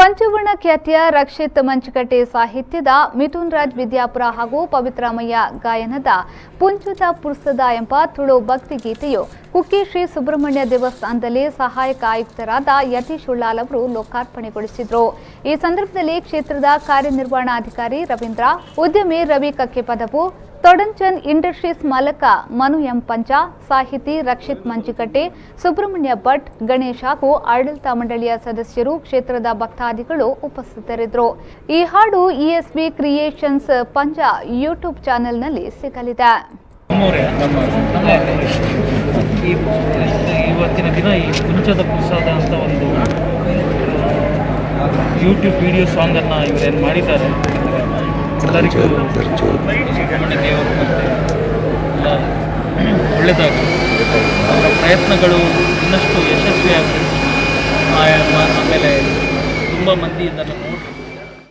ಪಂಚವರ್ಣ ಖ್ಯಾತಿಯ ರಕ್ಷಿತ್ ಮಂಚಕಟ್ಟೆ ಸಾಹಿತ್ಯದ ಮಿಥುನ್ ರಾಜ್ ವಿದ್ಯಾಪುರ ಹಾಗೂ ಪವಿತ್ರಾಮಯ್ಯ ಗಾಯನದ ಪುಂಜದ ಪುರ್ಸದ ಎಂಬ ತುಳು ಭಕ್ತಿಗೀತೆಯು ಕುಕ್ಕೆ ಶ್ರೀ ಸುಬ್ರಹ್ಮಣ್ಯ ದೇವಸ್ಥಾನದಲ್ಲಿ ಸಹಾಯಕ ಆಯುಕ್ತರಾದ ಯತೀಶ್ ಉಳ್ಳಾಲ್ ಅವರು ಲೋಕಾರ್ಪಣೆಗೊಳಿಸಿದರು. ಈ ಸಂದರ್ಭದಲ್ಲಿ ಕ್ಷೇತ್ರದ ಕಾರ್ಯನಿರ್ವಹಣಾಧಿಕಾರಿ ರವೀಂದ್ರ, ಉದ್ಯಮಿ ರವಿ ಕಕ್ಕೆಪದವು, ತೊಡಂಚನ್ ಇಂಡಸ್ಟ್ರೀಸ್ ಮಾಲಕ ಮನು ಎಂ ಪಂಚ, ಸಾಹಿತಿ ರಕ್ಷಿತ್ ಮಂಚಿಕಟ್ಟೆ, ಸುಬ್ರಹ್ಮಣ್ಯ ಭಟ್, ಗಣೇಶ್ ಹಾಗೂ ಆಡಳಿತ ಮಂಡಳಿಯ ಸದಸ್ಯರು, ಕ್ಷೇತ್ರದ ಭಕ್ತಾದಿಗಳು ಉಪಸ್ಥಿತರಿದ್ದರು. ಈ ಹಾಡು ಇಎಸ್ಬಿ ಕ್ರಿಯೇಷನ್ಸ್ ಪಂಜ ಯೂಟ್ಯೂಬ್ ಚಾನೆಲ್ನಲ್ಲಿ ಸಿಗಲಿದೆ. ಇವತ್ತಿನ ದಿನ ಈ ಪುಂಚದ ಪ್ರಸಾದ ಅಂತ ಒಂದು ಯೂಟ್ಯೂಬ್ ವಿಡಿಯೋ ಸಾಂಗನ್ನು ಇವರೇನು ಮಾಡಿದ್ದಾರೆ, ಎಲ್ಲರಿಗೂ ಸುಬ್ರಹ್ಮಣ್ಯ ದೇವರು ಮತ್ತು ಎಲ್ಲ ಒಳ್ಳೆಯದಾಗಲಿ, ಅವರ ಪ್ರಯತ್ನಗಳು ಇನ್ನಷ್ಟು ಯಶಸ್ವಿಯಾಗಲಿ. ಆಮೇಲೆ ತುಂಬ ಮಂದಿ ಇದನ್ನು ನೋಡಿ